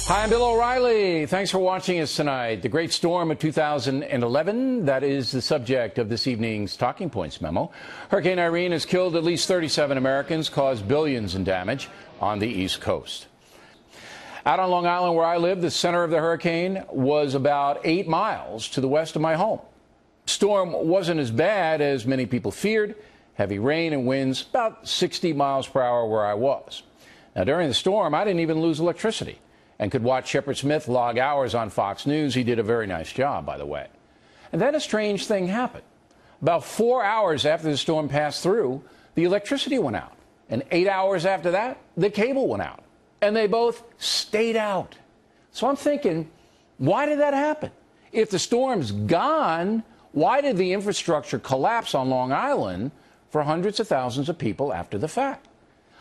Hi, I'm Bill O'Reilly. Thanks for watching us tonight. The great storm of 2011, that is the subject of this evening's Talking Points memo. Hurricane Irene has killed at least 37 Americans, caused billions in damage on the East Coast. Out on Long Island, where I live, the center of the hurricane was about 8 miles to the west of my home. Storm wasn't as bad as many people feared. Heavy rain and winds about 60 miles per hour where I was. Now, during the storm, I didn't even lose electricity and could watch Shepard Smith log hours on Fox News. He did a very nice job, by the way. And then a strange thing happened. About 4 hours after the storm passed through, the electricity went out. And 8 hours after that, the cable went out. And they both stayed out. So I'm thinking, why did that happen? If the storm's gone, why did the infrastructure collapse on Long Island for hundreds of thousands of people after the fact?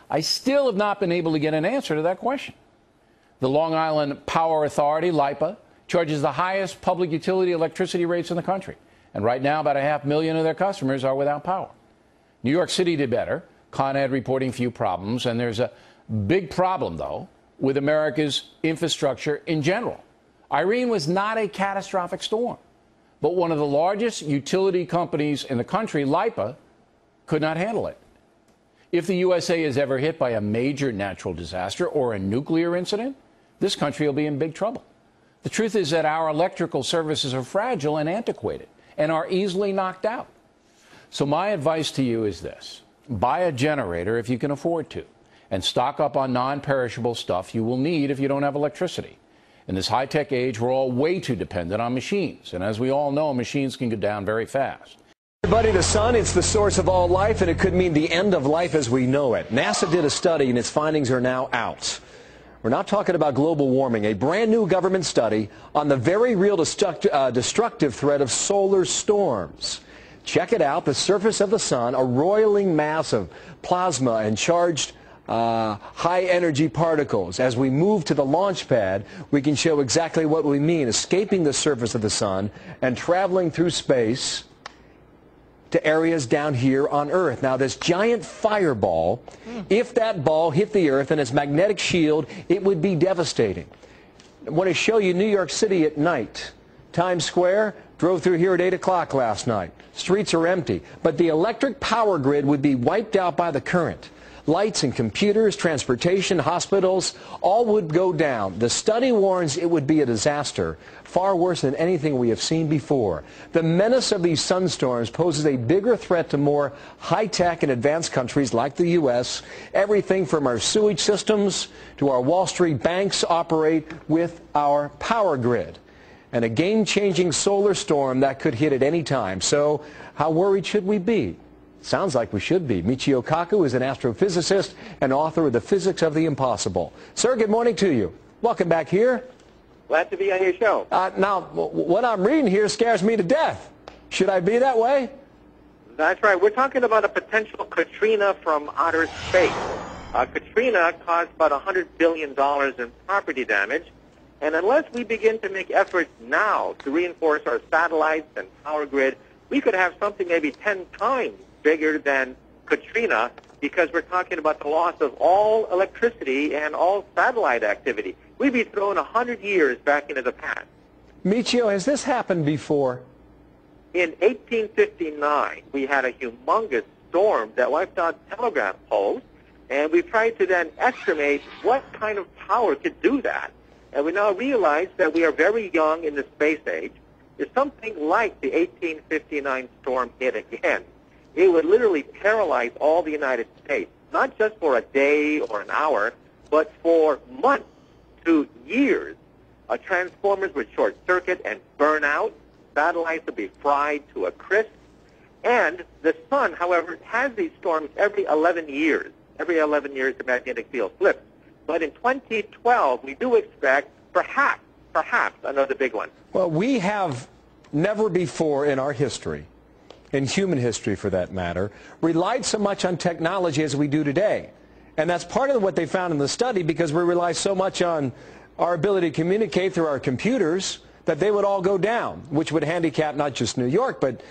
I still have not been able to get an answer to that question. The Long Island Power Authority, LIPA, charges the highest public utility electricity rates in the country. And right now, about 500,000 of their customers are without power. New York City did better. Con Ed reporting few problems. And there's a big problem, though, with America's infrastructure in general. Irene was not a catastrophic storm, but one of the largest utility companies in the country, LIPA, could not handle it. If the USA is ever hit by a major natural disaster or a nuclear incident, this country will be in big trouble. The truth is that our electrical services are fragile and antiquated and are easily knocked out. So my advice to you is this: buy a generator if you can afford to, and stock up on non-perishable stuff you will need if you don't have electricity. In this high-tech age, we're all way too dependent on machines. And as we all know, machines can go down very fast. Everybody, the sun, it's the source of all life, and it could mean the end of life as we know it. NASA did a study, and its findings are now out. We're not talking about global warming, a brand new government study on the very real destructive threat of solar storms. Check it out. The surface of the sun, a roiling mass of plasma and charged high-energy particles. As we move to the launch pad, we can show exactly what we mean, escaping the surface of the sun and traveling through space to areas down here on Earth. Now, this giant fireball, if that ball hit the Earth and its magnetic shield, it would be devastating. I want to show you New York City at night. Times Square, drove through here at 8 o'clock last night. Streets are empty, but the electric power grid would be wiped out by the current. Lights and computers, transportation, hospitals, all would go down. The study warns it would be a disaster, far worse than anything we have seen before. The menace of these sunstorms poses a bigger threat to more high-tech and advanced countries like the U.S. Everything from our sewage systems to our Wall Street banks operate with our power grid. And a game-changing solar storm that could hit at any time. So how worried should we be? Sounds like we should be. Michio Kaku is an astrophysicist and author of The Physics of the Impossible. Sir, good morning to you. Welcome back here. Glad to be on your show. Now, what I'm reading here scares me to death. Should I be that way? That's right. We're talking about a potential Katrina from outer space. Katrina caused about $100 billion in property damage. And unless we begin to make efforts now to reinforce our satellites and power grid, we could have something maybe 10 times bigger than Katrina, because we're talking about the loss of all electricity and all satellite activity. We'd be thrown 100 years back into the past. Michio, has this happened before? In 1859, we had a humongous storm that wiped out telegraph poles, and we tried to then estimate what kind of power could do that. And we now realize that we are very young in the space age. If something like the 1859 storm hit again, it would literally paralyze all the United States, not just for a day or an hour, but for months to years. Transformers would short circuit and burn out. Satellites would be fried to a crisp. And the sun, however, has these storms every 11 years. Every 11 years, the magnetic field flips. But in 2012, we do expect perhaps another big one. Well, we have never before in our history, in human history for that matter, relied so much on technology as we do today. And that's part of what they found in the study, because we rely so much on our ability to communicate through our computers that they would all go down, which would handicap not just New York, but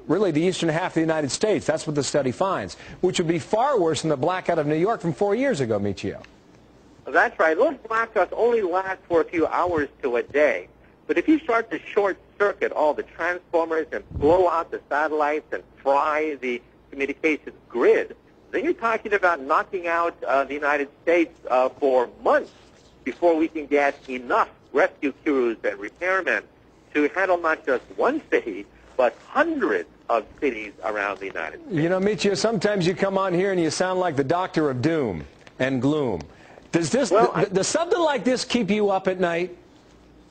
really the eastern half of the United States. That's what the study finds, which would be far worse than the blackout of New York from 4 years ago, Michio. That's right. Those blackouts only last for a few hours to a day. But if you start to short-circuit all the transformers and blow out the satellites and fry the communications grid, then you're talking about knocking out the United States for months before we can get enough rescue crews and repairmen to handle not just one city, but hundreds of cities around the United States. You know, Michio, sometimes you come on here and you sound like the doctor of doom and gloom. Does something like this keep you up at night?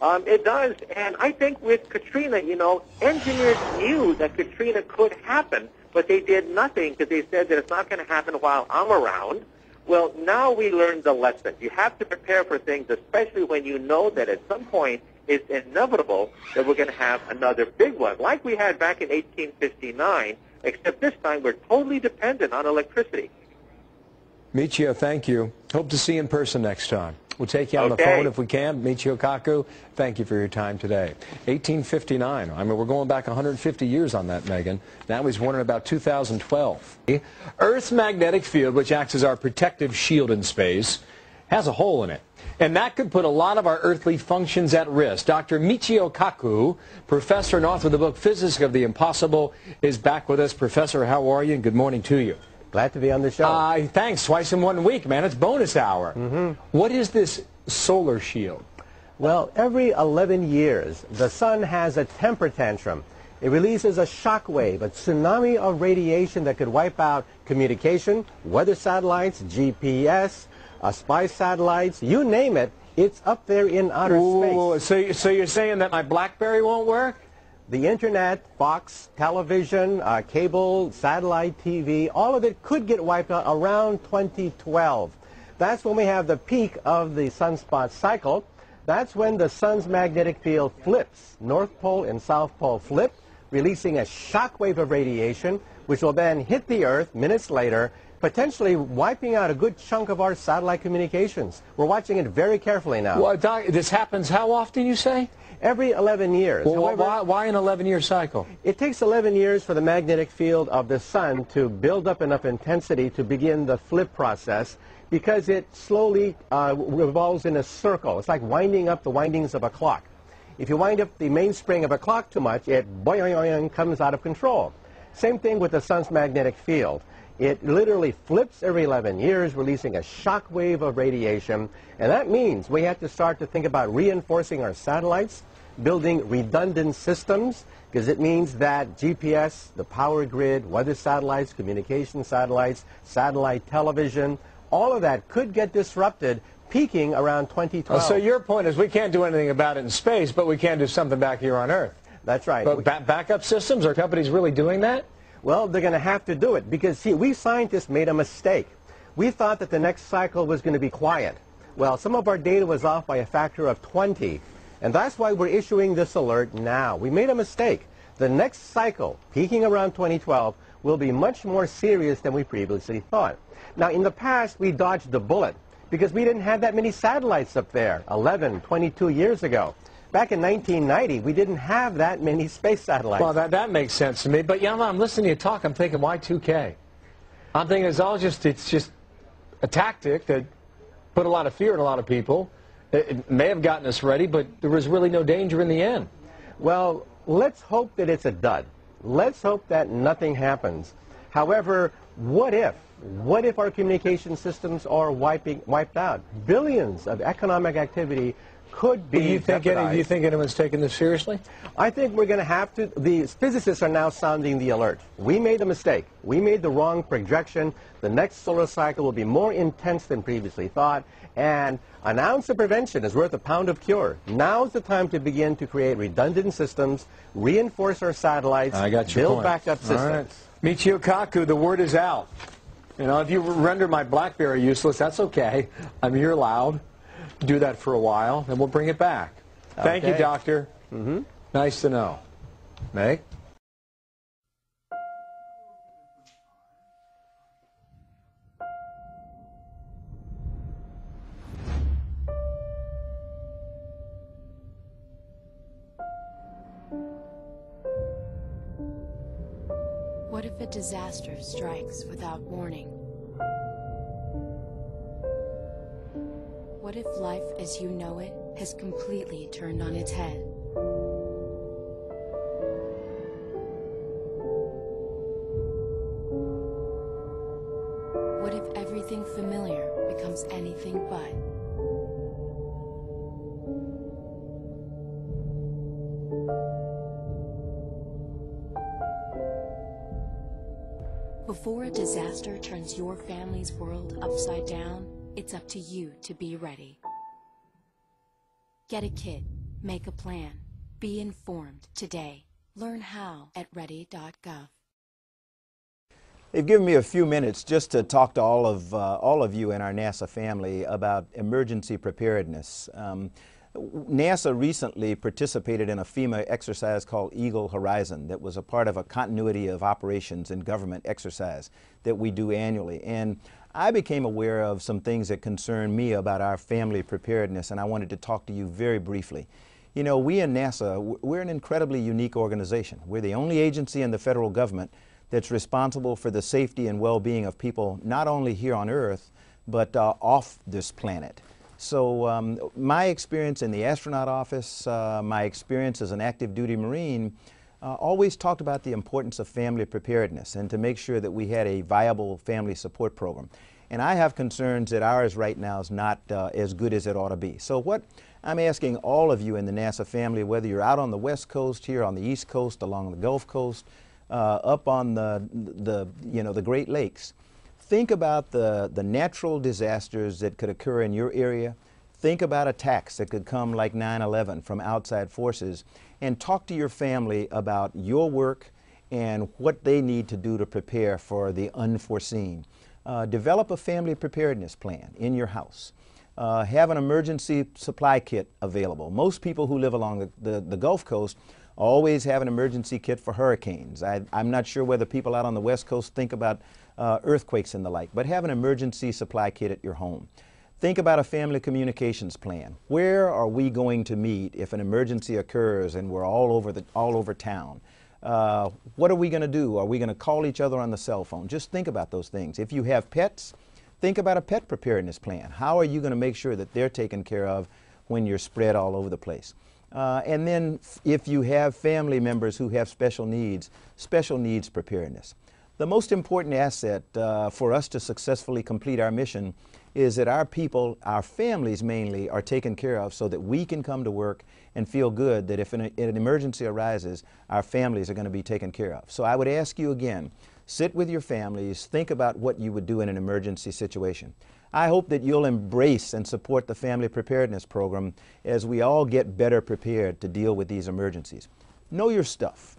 It does, and I think with Katrina, you know, engineers knew that Katrina could happen, but they did nothing because they said that it's not going to happen while I'm around. Well, now we learned the lesson. You have to prepare for things, especially when you know that at some point it's inevitable that we're going to have another big one, like we had back in 1859, except this time we're totally dependent on electricity. Michio, thank you. Hope to see you in person next time. We'll take you on the phone if we can. Michio Kaku, thank you for your time today. 1859. I mean, we're going back 150 years on that, Megan. Now he's born in about 2012. Earth's magnetic field, which acts as our protective shield in space, has a hole in it. And that could put a lot of our earthly functions at risk. Dr. Michio Kaku, professor and author of the book Physics of the Impossible, is back with us. Professor, how are you? And good morning to you. Glad to be on the show. Thanks. Twice in 1 week, man. It's bonus hour. What is this solar shield? Well, every 11 years, the sun has a temper tantrum. It releases a shock wave, a tsunami of radiation that could wipe out communication, weather satellites, GPS, spy satellites, you name it. It's up there in outer space. So you're saying that my BlackBerry won't work? The internet, Fox, television, cable, satellite TV, all of it could get wiped out around 2012. That's when we have the peak of the sunspot cycle. That's when the sun's magnetic field flips. North Pole and South Pole flip, releasing a shock wave of radiation, which will then hit the Earth minutes later, potentially wiping out a good chunk of our satellite communications. We're watching it very carefully now. Well, Doc, this happens how often, you say? Every 11 years. Well, why an 11-year cycle? It takes 11 years for the magnetic field of the sun to build up enough intensity to begin the flip process because it slowly revolves in a circle. It's like winding up the windings of a clock. If you wind up the mainspring of a clock too much, it boing, comes out of control. Same thing with the sun's magnetic field. It literally flips every 11 years, releasing a shock wave of radiation. And that means we have to start to think about reinforcing our satellites, building redundant systems, because it means that GPS, the power grid, weather satellites, communication satellites, satellite television, all of that could get disrupted, peaking around 2012. So your point is we can't do anything about it in space, but we can do something back here on Earth. That's right. But backup systems, are companies really doing that? Well, they're going to have to do it because, see, we scientists made a mistake. We thought that the next cycle was going to be quiet. Well, some of our data was off by a factor of 20, and that's why we're issuing this alert now. We made a mistake. The next cycle, peaking around 2012, will be much more serious than we previously thought. Now, in the past, we dodged the bullet because we didn't have that many satellites up there 11, 22 years ago. Back in 1990, we didn't have that many space satellites. Well, that makes sense to me. But, yeah, I'm listening to you talk. I'm thinking, why 2K? I'm thinking it's just a tactic that put a lot of fear in a lot of people. It may have gotten us ready, but there was really no danger in the end. Well, let's hope that it's a dud. Let's hope that nothing happens. However, what if? What if our communication systems are wiped out? Billions of economic activity could be do you think anyone's taking this seriously? I think we're going to have to. The physicists are now sounding the alert. We made a mistake. We made the wrong projection. The next solar cycle will be more intense than previously thought. And an ounce of prevention is worth a pound of cure. Now's the time to begin to create redundant systems, reinforce our satellites, build backup systems. All right. Michio Kaku, the word is out. You know, if you render my BlackBerry useless, that's okay. I'm here loud. Do that for a while, then we'll bring it back. Okay. Thank you, Doctor. Nice to know. Meg? What if a disaster strikes without warning? What if life as you know it has completely turned on its head? What if everything familiar becomes anything but? Before a disaster turns your family's world upside down, it's up to you to be ready. Get a kit, make a plan, be informed today. Learn how at Ready.gov. They've given me a few minutes just to talk to all of you in our NASA family about emergency preparedness. NASA recently participated in a FEMA exercise called Eagle Horizon that was a part of a continuity of operations and government exercise that we do annually. And I became aware of some things that concern me about our family preparedness, and I wanted to talk to you very briefly. You know, we in NASA, we're an incredibly unique organization. We're the only agency in the federal government that's responsible for the safety and well-being of people not only here on Earth, but off this planet. So my experience in the astronaut office, my experience as an active duty Marine, always talked about the importance of family preparedness and to make sure that we had a viable family support program. And I have concerns that ours right now is not as good as it ought to be. So what I'm asking all of you in the NASA family, whether you're out on the West Coast, here on the East Coast, along the Gulf Coast, up on the Great Lakes, think about the natural disasters that could occur in your area. Think about attacks that could come like 9/11 from outside forces, and talk to your family about your work and what they need to do to prepare for the unforeseen. Develop a family preparedness plan in your house. Have an emergency supply kit available. Most people who live along the Gulf Coast always have an emergency kit for hurricanes. I'm not sure whether people out on the West Coast think about earthquakes and the like, but have an emergency supply kit at your home. Think about a family communications plan. Where are we going to meet if an emergency occurs and we're all over town? What are we going to do? Are we going to call each other on the cell phone? Just think about those things. If you have pets, think about a pet preparedness plan. How are you going to make sure that they're taken care of when you're spread all over the place? And then if you have family members who have special needs preparedness. The most important asset for us to successfully complete our mission is that our people, our families mainly, are taken care of so that we can come to work and feel good that if an emergency arises, our families are going to be taken care of. So I would ask you again, sit with your families, think about what you would do in an emergency situation. I hope that you'll embrace and support the Family Preparedness Program as we all get better prepared to deal with these emergencies. Know your stuff.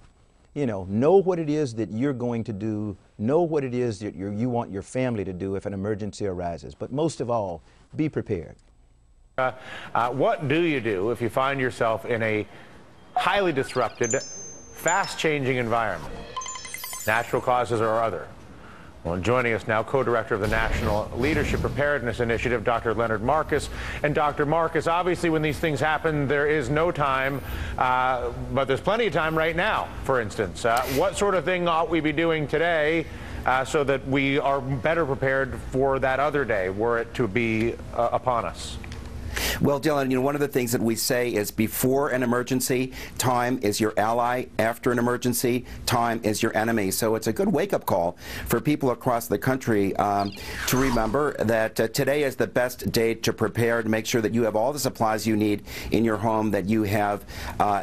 You know what it is that you're going to do, know what it is that you want your family to do if an emergency arises. But most of all, be prepared. What do you do if you find yourself in a highly disrupted, fast-changing environment? Natural causes or other? Well, joining us now, co-director of the National Leadership Preparedness Initiative, Dr. Leonard Marcus. And Dr. Marcus, obviously when these things happen, there is no time, but there's plenty of time right now, for instance. What sort of thing ought we be doing today so that we are better prepared for that other day, were it to be upon us? Well, Dylan, one of the things that we say is before an emergency, time is your ally. After an emergency, time is your enemy. So it's a good wake-up call for people across the country to remember that today is the best day to prepare, to make sure that you have all the supplies you need in your home, that you have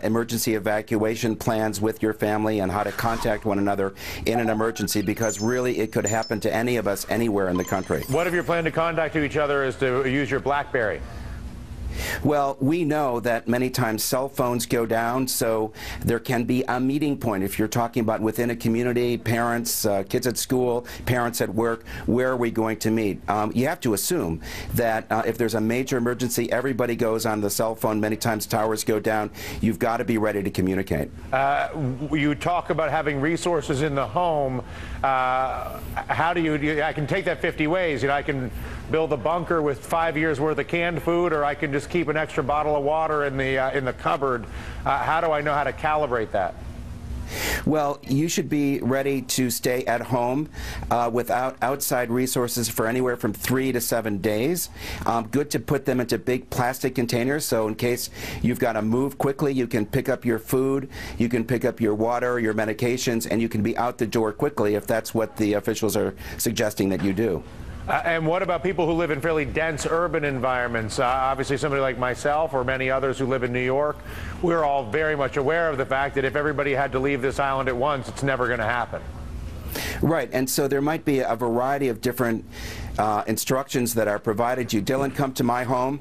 emergency evacuation plans with your family and how to contact one another in an emergency, because really it could happen to any of us anywhere in the country. What if your plan to contact each other is to use your BlackBerry? Well, we know that many times cell phones go down, so there can be a meeting point. If you're talking about within a community, parents, kids at school, parents at work, where are we going to meet? You have to assume that if there's a major emergency, everybody goes on the cell phone. Many times towers go down. You've got to be ready to communicate. You talk about having resources in the home. How do you, I can take that 50 ways. I can build a bunker with 5 years worth of canned food, or I can just keep an extra bottle of water in the cupboard. How do I know how to calibrate that? Well, you should be ready to stay at home without outside resources for anywhere from 3 to 7 days. Good to put them into big plastic containers, so in case you've got to move quickly, you can pick up your food, you can pick up your water, your medications, and you can be out the door quickly if that's what the officials are suggesting that you do. And what about people who live in fairly dense urban environments? Obviously, somebody like myself or many others who live in New York, we're all very much aware of the fact that if everybody had to leave this island at once, it's never going to happen. Right, and so there might be a variety of different instructions that are provided you. Dylan, come to my home,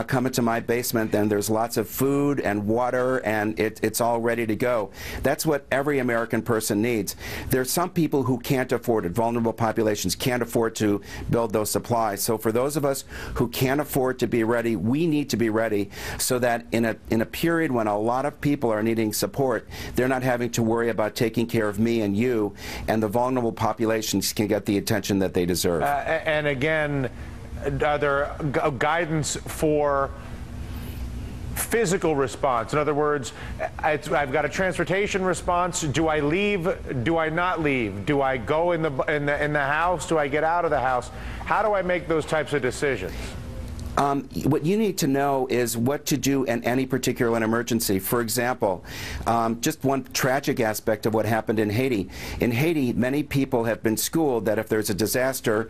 come into my basement, and there's lots of food and water, and it's all ready to go. That's what every American person needs. There's some people who can't afford it. Vulnerable populations can't afford to build those supplies. So for those of us who can't afford to be ready, we need to be ready so that in a period when a lot of people are needing support, they're not having to worry about taking care of me and you, and the vulnerable populations can get the attention that they deserve. And again, are there guidance for physical response? In other words, I've got a transportation response. Do I leave? Do I not leave? Do I go in the house? Do I get out of the house? How do I make those types of decisions? What you need to know is what to do in any particular emergency. For example, just one tragic aspect of what happened in Haiti. In Haiti, many people have been schooled that if there's a disaster,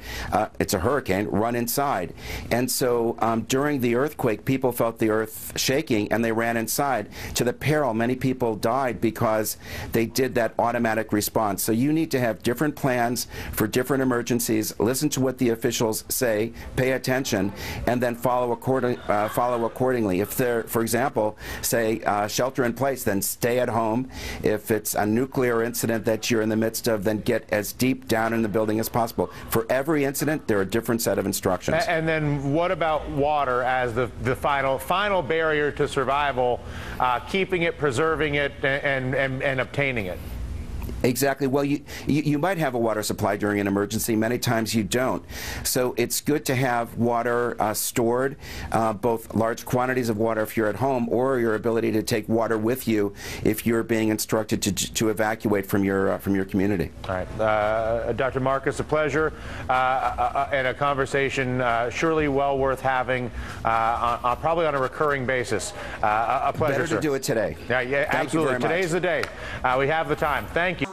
it's a hurricane, run inside. And so during the earthquake, people felt the earth shaking and they ran inside. To the peril, many people died because they did that automatic response. So you need to have different plans for different emergencies, listen to what the officials say, pay attention, and then follow accordingly. If they're, for example, say shelter in place, then stay at home. If it's a nuclear incident that you're in the midst of, then get as deep down in the building as possible. For every incident, there are a different set of instructions. And then what about water as the final barrier to survival, keeping it, preserving it, and obtaining it? Exactly. Well, you might have a water supply during an emergency. Many times you don't. So it's good to have water stored, both large quantities of water if you're at home, or your ability to take water with you if you're being instructed to evacuate from your community. All right, Dr. Marcus, a pleasure and a conversation surely well worth having, probably on a recurring basis. A pleasure. Better to do it today. Yeah, absolutely. Today's the day. We have the time. Thank you.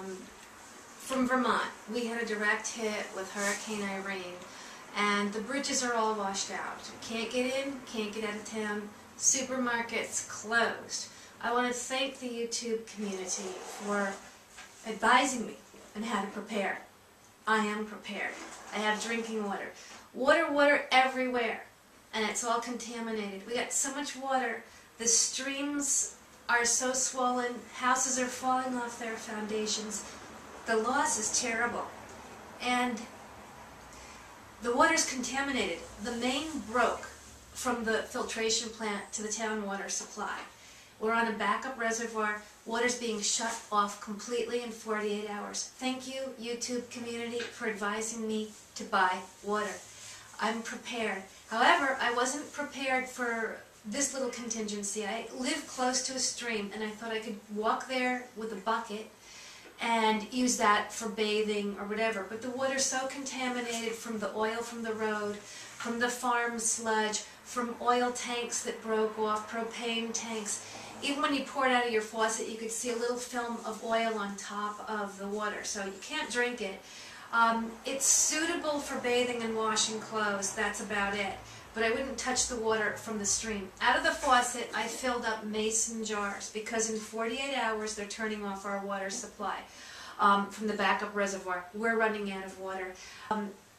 From Vermont, we had a direct hit with Hurricane Irene, and the bridges are all washed out. Can't get in, can't get out of town, supermarkets closed. I want to thank the YouTube community for advising me on how to prepare. I am prepared. I have drinking water. Water everywhere, and it's all contaminated. We got so much water, the streams are so swollen, houses are falling off their foundations. The loss is terrible, and the water's contaminated. The main broke from the filtration plant to the town water supply. We're on a backup reservoir. Water's being shut off completely in 48 hours. Thank you, YouTube community, for advising me to buy water. I'm prepared. However, I wasn't prepared for this little contingency. I live close to a stream, and I thought I could walk there with a bucket and use that for bathing or whatever. But the water's so contaminated from the oil from the road, from the farm sludge, from oil tanks that broke off, propane tanks. Even when you pour it out of your faucet, you could see a little film of oil on top of the water, so you can't drink it. It's suitable for bathing and washing clothes, that's about it. But I wouldn't touch the water from the stream. Out of the faucet, I filled up mason jars because in 48 hours they're turning off our water supply from the backup reservoir. We're running out of water.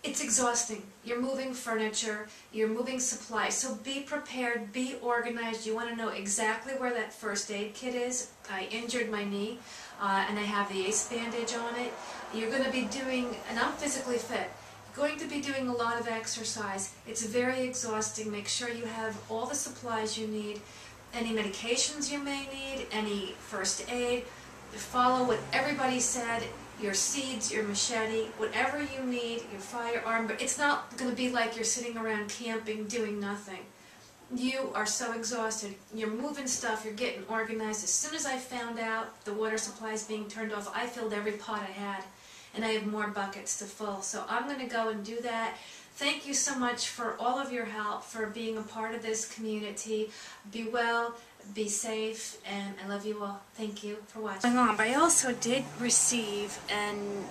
It's exhausting. You're moving furniture, you're moving supplies, so be prepared, be organized. You want to know exactly where that first aid kit is. I injured my knee and I have the ACE bandage on it. You're going to be doing, and I'm physically fit, going to be doing a lot of exercise. It's very exhausting. Make sure you have all the supplies you need, any medications you may need, any first aid. Follow what everybody said, your seeds, your machete, whatever you need, your firearm. But it's not going to be like you're sitting around camping doing nothing. you are so exhausted. You're moving stuff, you're getting organized. As soon as I found out the water supply is being turned off, I filled every pot I had, and I have more buckets to fill. So I'm going to go and do that. Thank you so much for all of your help, for being a part of this community. Be well, be safe, and I love you all. Thank you for watching. But I also did receive an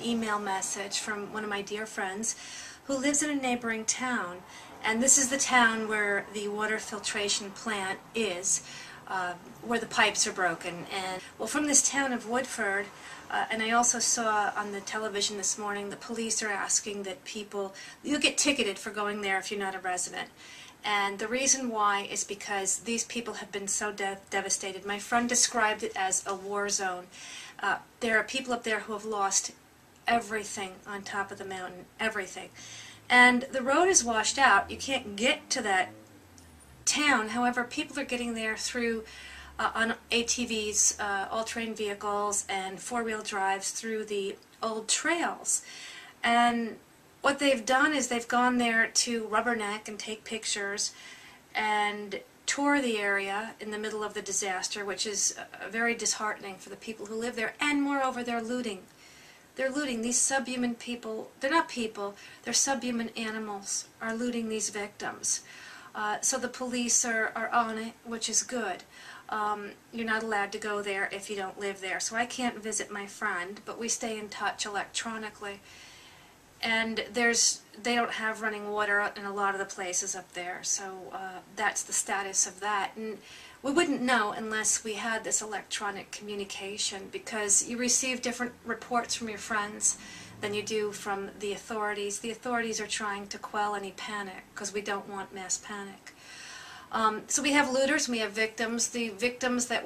email message from one of my dear friends who lives in a neighboring town. And this is the town where the water filtration plant is, where the pipes are broken. And well, from this town of Woodford, and I also saw on the television this morning, the police are asking that people, you'll get ticketed for going there if you're not a resident. And the reason why is because these people have been so devastated. My friend described it as a war zone. There are people up there who have lost everything on top of the mountain, everything. And the road is washed out. You can't get to that town. However, people are getting there through on ATVs, all-terrain vehicles, and four-wheel drives through the old trails. And what they've done is they've gone there to rubberneck and take pictures and tour the area in the middle of the disaster, which is very disheartening for the people who live there. And moreover, they're looting. They're looting. These subhuman people, they're not people, they're subhuman animals, are looting these victims. So the police are on it, which is good. You're not allowed to go there if you don't live there. So I can't visit my friend, but we stay in touch electronically. And they don't have running water in a lot of the places up there, so that's the status of that. And we wouldn't know unless we had this electronic communication, because you receive different reports from your friends than you do from the authorities. The authorities are trying to quell any panic, because we don't want mass panic. So we have looters and we have victims. The victims that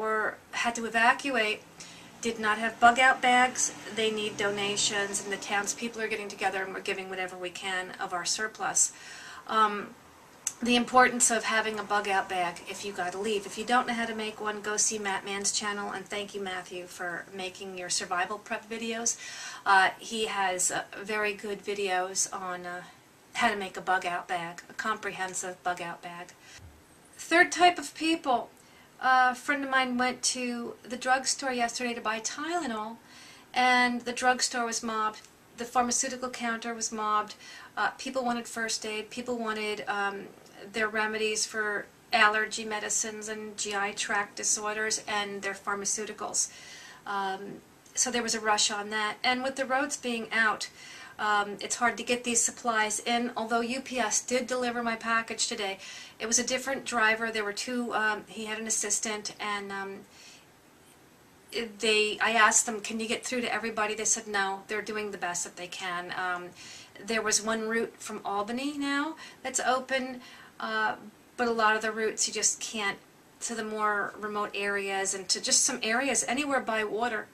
had to evacuate did not have bug-out bags. They need donations, and the townspeople are getting together and we're giving whatever we can of our surplus. The importance of having a bug-out bag if you got to leave. If you don't know how to make one, go see Matt Mann's channel, and thank you, Matthew, for making your survival prep videos. He has very good videos on how to make a bug-out bag, a comprehensive bug-out bag. Third type of people. A friend of mine went to the drugstore yesterday to buy Tylenol, and the drugstore was mobbed. The pharmaceutical counter was mobbed. People wanted first aid. People wanted their remedies for allergy medicines and GI tract disorders and their pharmaceuticals. So there was a rush on that. And with the roads being out, it's hard to get these supplies in, although UPS did deliver my package today. It was a different driver. There were two, he had an assistant, and I asked them, can you get through to everybody? They said no, they're doing the best that they can. There was one route from Albany now that's open, but a lot of the routes you just can't, to the more remote areas and to just some areas anywhere by water,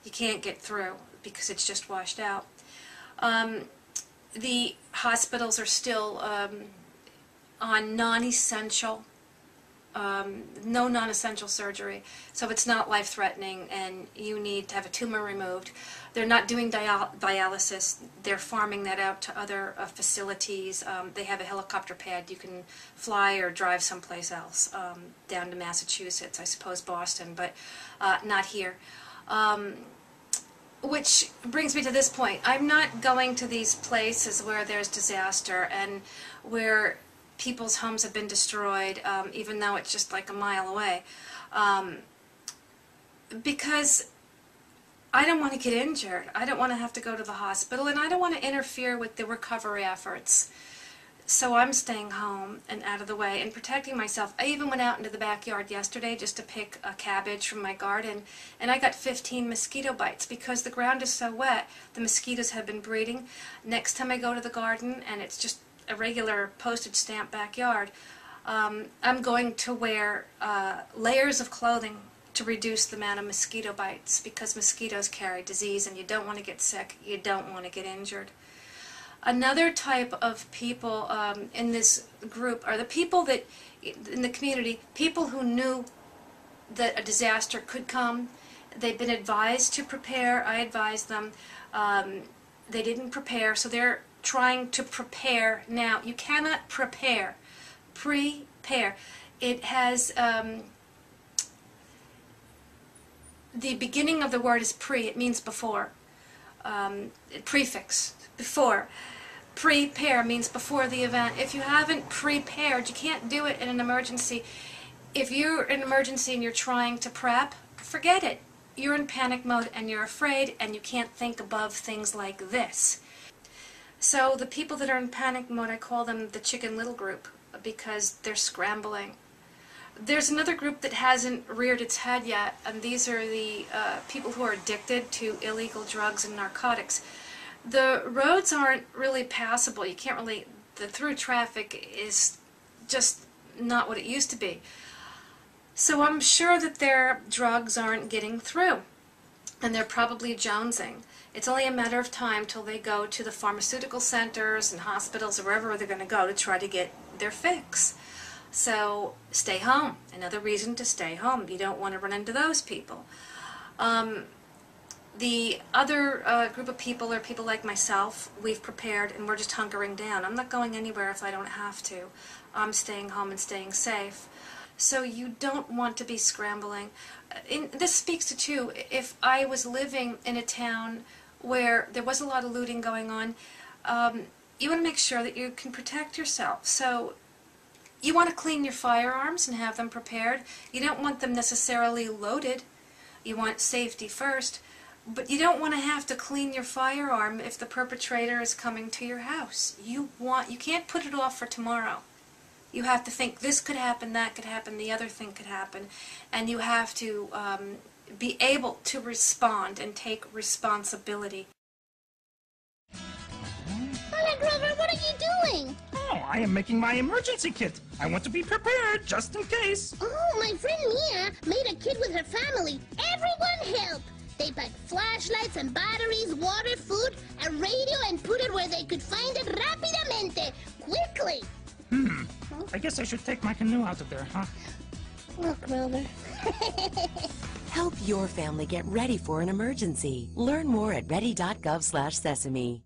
you can't get through because it's just washed out. The hospitals are still on non-essential, no non-essential surgery, so it's not life-threatening and you need to have a tumor removed. They're not doing dialysis. They're farming that out to other facilities. They have a helicopter pad. You can fly or drive someplace else, down to Massachusetts, I suppose Boston, but not here. Which brings me to this point. I'm not going to these places where there's disaster and where people's homes have been destroyed, even though it's just like a mile away, because I don't want to get injured. I don't want to have to go to the hospital, and I don't want to interfere with the recovery efforts. So I'm staying home and out of the way and protecting myself. I even went out into the backyard yesterday just to pick a cabbage from my garden, and I got 15 mosquito bites because the ground is so wet. The mosquitoes have been breeding. Next time I go to the garden and it's just a regular postage stamp backyard, I'm going to wear layers of clothing to reduce the amount of mosquito bites, because mosquitoes carry disease and you don't want to get sick, you don't want to get injured. Another type of people in this group are the people that, in the community, people who knew that a disaster could come. They've been advised to prepare. I advised them. They didn't prepare, so they're trying to prepare now. You cannot prepare. Prepare. prepare. It has, the beginning of the word is pre, it means before. Prefix, before. Prepare means before the event. If you haven't prepared, you can't do it in an emergency. If you're in an emergency and you're trying to prep, forget it. You're in panic mode and you're afraid and you can't think above things like this. So the people that are in panic mode, I call them the Chicken Little group because they're scrambling. There's another group that hasn't reared its head yet, and these are the people who are addicted to illegal drugs and narcotics. The roads aren't really passable. You can't really, the through traffic is just not what it used to be. So I'm sure that their drugs aren't getting through, and they're probably jonesing. It's only a matter of time till they go to the pharmaceutical centers and hospitals or wherever they're going to go to try to get their fix. So stay home. Another reason to stay home. You don't want to run into those people. The other group of people are people like myself. We've prepared and we're just hunkering down. I'm not going anywhere if I don't have to. I'm staying home and staying safe. So you don't want to be scrambling. This speaks to, too, if I was living in a town where there was a lot of looting going on, you want to make sure that you can protect yourself. So you want to clean your firearms and have them prepared. You don't want them necessarily loaded. You want safety first. But you don't want to have to clean your firearm if the perpetrator is coming to your house. You can't put it off for tomorrow. You have to think this could happen, that could happen, the other thing could happen, and you have to be able to respond and take responsibility. Hola, Grover, what are you doing? Oh, I am making my emergency kit. I want to be prepared just in case. Oh, my friend Mia made a kit with her family. Everyone help! They packed flashlights and batteries, water, food, a radio, and put it where they could find it rapidamente, quickly. I guess I should take my canoe out of there, huh? Look, Grover. Help your family get ready for an emergency. Learn more at ready.gov/sesame.